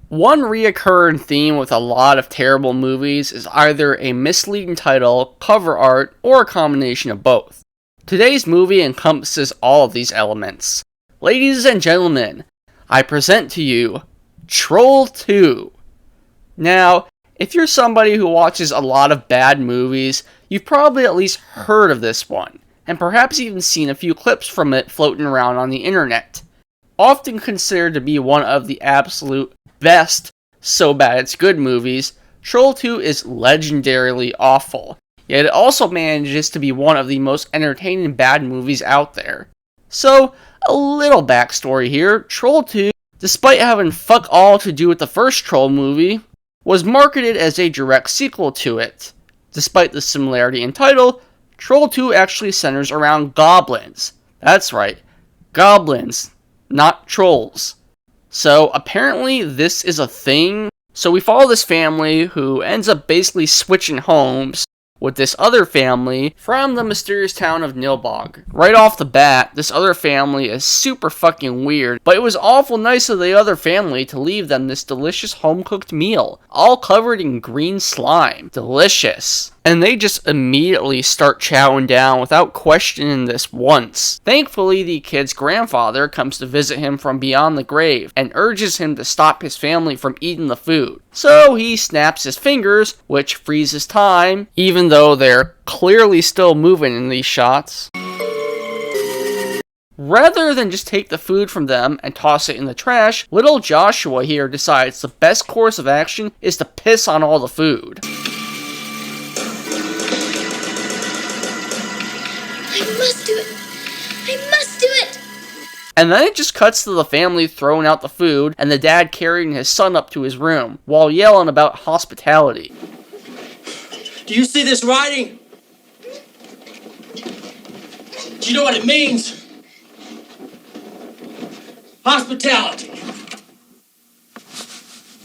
One reoccurring theme with a lot of terrible movies is either a misleading title, cover art, or a combination of both. Today's movie encompasses all of these elements. Ladies and gentlemen, I present to you Troll 2. Now, if you're somebody who watches a lot of bad movies, you've probably at least heard of this one, and perhaps even seen a few clips from it floating around on the internet. Often considered to be one of the absolute best so bad it's good movies, Troll 2 is legendarily awful, yet it also manages to be one of the most entertaining bad movies out there. So, a little backstory here. Troll 2, despite having fuck all to do with the first Troll movie, was marketed as a direct sequel to it. Despite the similarity in title, Troll 2 actually centers around goblins. That's right, goblins, not trolls. So apparently this is a thing. So we follow this family who ends up basically switching homes with this other family from the mysterious town of Nilbog. Right off the bat, this other family is super fucking weird, but it was awful nice of the other family to leave them this delicious home-cooked meal, all covered in green slime. Delicious. And they just immediately start chowing down without questioning this once. Thankfully, the kid's grandfather comes to visit him from beyond the grave and urges him to stop his family from eating the food. So he snaps his fingers, which freezes time, even though they're clearly still moving in these shots. Rather than just take the food from them and toss it in the trash, little Joshua here decides the best course of action is to piss on all the food. I must do it! I must do it! And then it just cuts to the family throwing out the food and the dad carrying his son up to his room while yelling about hospitality. Do you see this writing? Do you know what it means? Hospitality.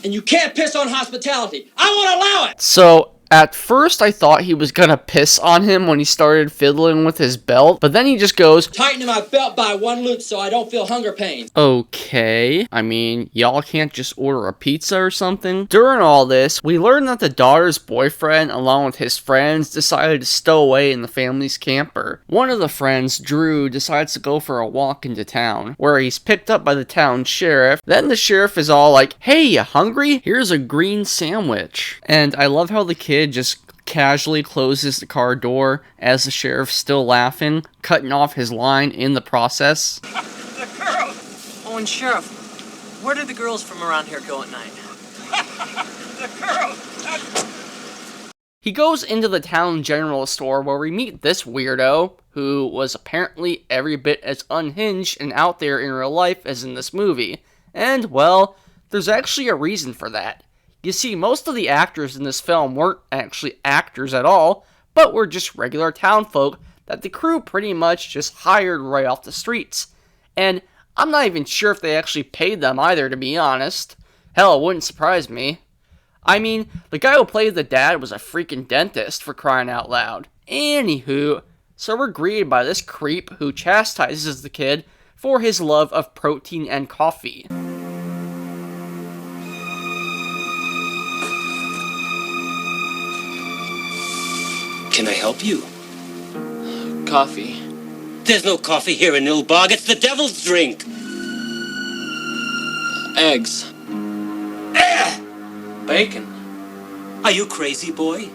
And you can't piss on hospitality. I won't allow it! So, at first I thought he was gonna piss on him when he started fiddling with his belt, but then he just goes, Tightening my belt by one loop so I don't feel hunger pains. okay, I mean, y'all can't just order a pizza or something? During all this, we learn that the daughter's boyfriend, along with his friends, decided to stow away in the family's camper. One of the friends, Drew, decides to go for a walk into town, where he's picked up by the town sheriff. Then the sheriff is all like, hey, you hungry? Here's a green sandwich. And I love how the kid just casually closes the car door as the sheriff's still laughing, cutting off his line in the process. The girls! Oh, and Sheriff, where do the girls from around here go at night? The girls! He goes into the town general store where we meet this weirdo, who was apparently every bit as unhinged and out there in real life as in this movie. And, well, there's actually a reason for that. You see, most of the actors in this film weren't actually actors at all, but were just regular townfolk that the crew pretty much just hired right off the streets. And I'm not even sure if they actually paid them either, to be honest. Hell, it wouldn't surprise me. I mean, the guy who played the dad was a freaking dentist, for crying out loud. Anywho, so we're greeted by this creep who chastises the kid for his love of protein and coffee. Can I help you? Coffee. There's no coffee here in Nilbog. It's the devil's drink. Eggs. Bacon. Are you crazy, boy?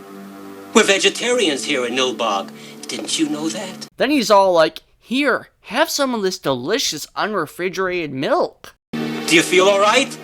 We're vegetarians here in Nilbog. Didn't you know that? Then he's all like, here, have some of this delicious unrefrigerated milk. Do you feel all right?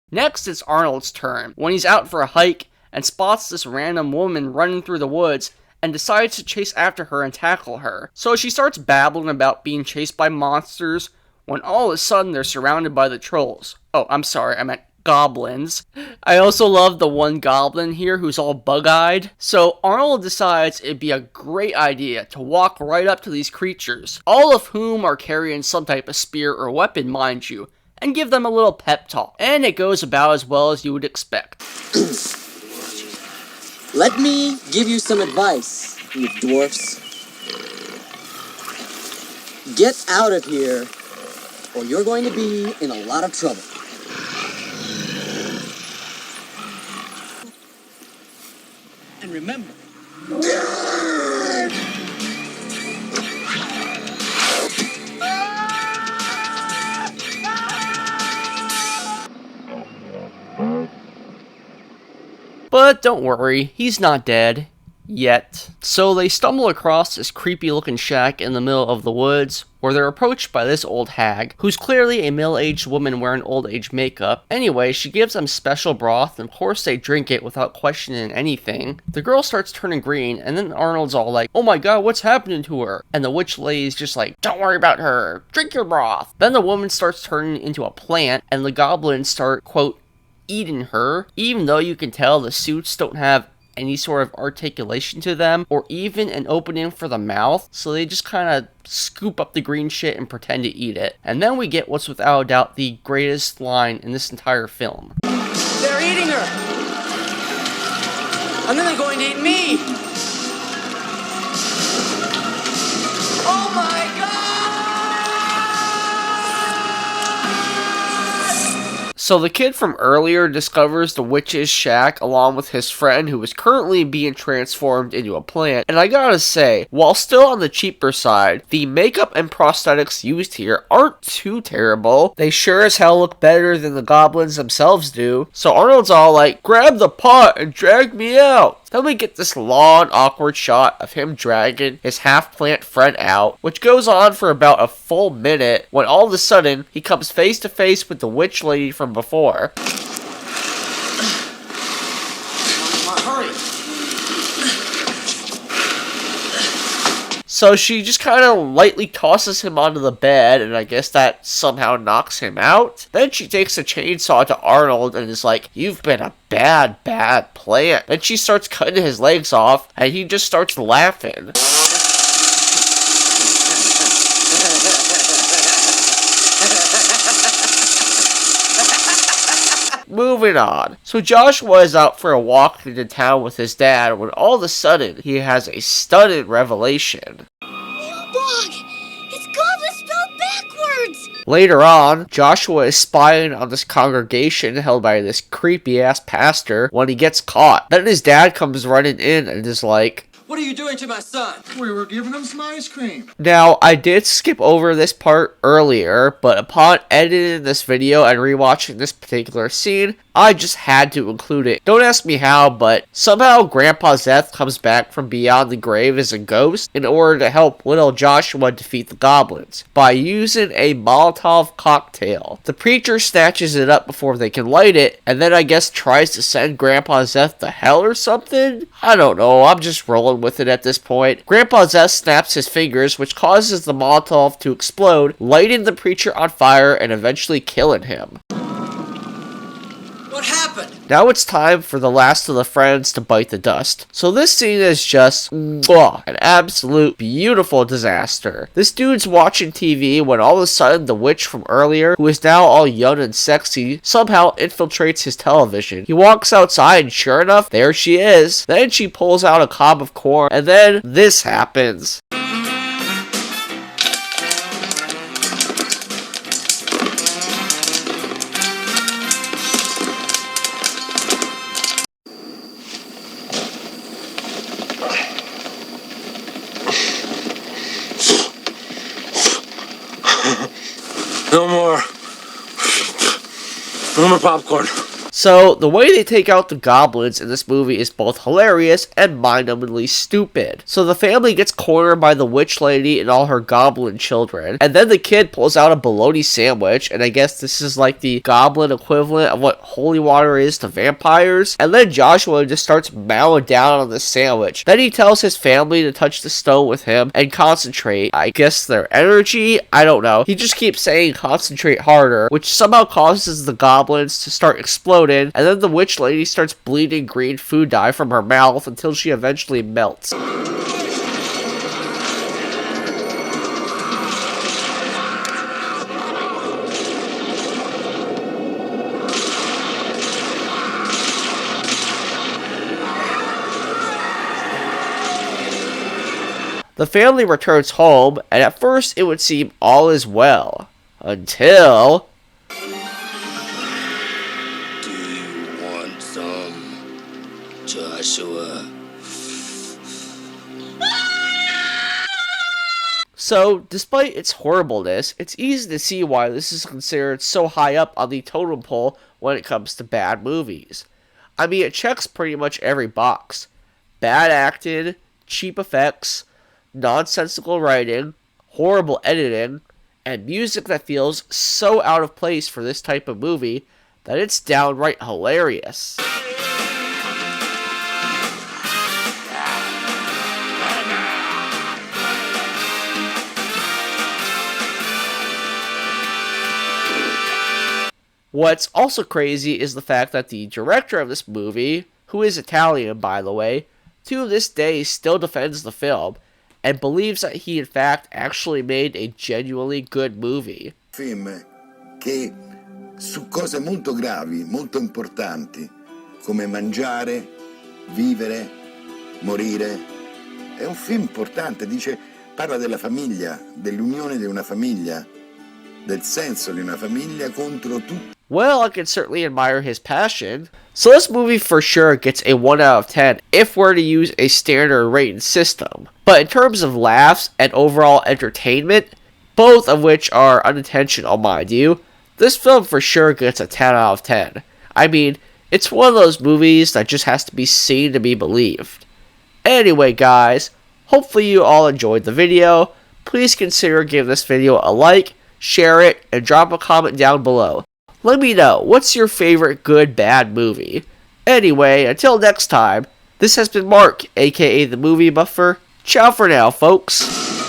Next, it's Arnold's turn, when he's out for a hike and spots this random woman running through the woods and decides to chase after her and tackle her. So she starts babbling about being chased by monsters, when all of a sudden they're surrounded by the trolls. Oh, I'm sorry, I meant goblins. I also love the one goblin here who's all bug-eyed. So Arnold decides it'd be a great idea to walk right up to these creatures, all of whom are carrying some type of spear or weapon, mind you, and give them a little pep talk. And it goes about as well as you would expect. Let me give you some advice, you dwarfs. Get out of here or you're going to be in a lot of trouble. And remember, But don't worry, he's not dead. Yet. So they stumble across this creepy looking shack in the middle of the woods, where they're approached by this old hag, who's clearly a middle-aged woman wearing old age makeup. Anyway, she gives them special broth, and of course they drink it without questioning anything. The girl starts turning green, and then Arnold's all like, "Oh my god, what's happening to her?" And the witch lady's just like, "Don't worry about her, drink your broth." Then the woman starts turning into a plant, and the goblins start, quote, eating her, even though you can tell the suits don't have any sort of articulation to them, or even an opening for the mouth, so they just kind of scoop up the green shit and pretend to eat it. And then we get what's without a doubt the greatest line in this entire film. They're eating her! And then they're going to eat me! Oh my god! So the kid from earlier discovers the witch's shack along with his friend who is currently being transformed into a plant, and I gotta say, while still on the cheaper side, the makeup and prosthetics used here aren't too terrible. They sure as hell look better than the goblins themselves do. So Arnold's all like, "Grab the pot and drag me out." Then we get this long, awkward shot of him dragging his half-plant friend out, which goes on for about a full minute, when all of a sudden, he comes face to face with the witch lady from before. Hurry! So she just kind of lightly tosses him onto the bed, and I guess that somehow knocks him out. Then she takes a chainsaw to Arnold and is like, "You've been a bad, bad plant." Then she starts cutting his legs off, and he just starts laughing. Moving on. So Joshua is out for a walk into town with his dad when all of a sudden he has a stunning revelation. Bog! It's goblin spelled backwards! Later on, Joshua is spying on this congregation held by this creepy ass pastor when he gets caught. Then his dad comes running in and is like, What are you doing to my son? We were giving him some ice cream. Now, I did skip over this part earlier, but upon editing this video and rewatching this particular scene, I just had to include it. Don't ask me how, but somehow Grandpa Zeth comes back from beyond the grave as a ghost in order to help little Joshua defeat the goblins by using a Molotov cocktail. The preacher snatches it up before they can light it, and then I guess tries to send Grandpa Zeth to hell or something? I don't know, I'm just rolling with it at this point. Grandpa Zeth snaps his fingers, which causes the Molotov to explode, lighting the preacher on fire and eventually killing him. What happened? Now it's time for the last of the friends to bite the dust. So this scene is just an absolute beautiful disaster. This dude's watching TV when all of a sudden the witch from earlier, who is now all young and sexy, somehow infiltrates his television. He walks outside and sure enough, there she is. Then she pulls out a cob of corn, and then this happens. No more. No more popcorn. So, the way they take out the goblins in this movie is both hilarious and mind-numbingly stupid. So the family gets cornered by the witch lady and all her goblin children, and then the kid pulls out a bologna sandwich, and I guess this is like the goblin equivalent of what holy water is to vampires, and then Joshua just starts mowing down on the sandwich. Then he tells his family to touch the stone with him and concentrate, I guess their energy? I don't know. He just keeps saying concentrate harder, which somehow causes the goblins to start exploding, and then the witch lady starts bleeding green food dye from her mouth until she eventually melts. The family returns home, and at first it would seem all is well. Until... Do you want some, Joshua? So, despite its horribleness, it's easy to see why this is considered so high up on the totem pole when it comes to bad movies. I mean, it checks pretty much every box. Bad acting, cheap effects, nonsensical writing, horrible editing, and music that feels so out of place for this type of movie that it's downright hilarious. What's also crazy is the fact that the director of this movie, who is Italian by the way, to this day still defends the film and believes that he in fact actually made a genuinely good movie. Film che su cose molto gravi, molto importanti, come mangiare, vivere, morire. È un film importante, parla della famiglia, dell'unione di una famiglia, del senso di una famiglia contro tutto. Well, I can certainly admire his passion. So this movie for sure gets a 1 out of 10 if we're to use a standard rating system. But in terms of laughs and overall entertainment, both of which are unintentional mind you, this film for sure gets a 10 out of 10. I mean, it's one of those movies that just has to be seen to be believed. Anyway guys, hopefully you all enjoyed the video. Please consider giving this video a like, share it, and drop a comment down below. Let me know, what's your favorite good, bad movie? Anyway, until next time, this has been Mark, aka The Movie Buffer. Ciao for now, folks.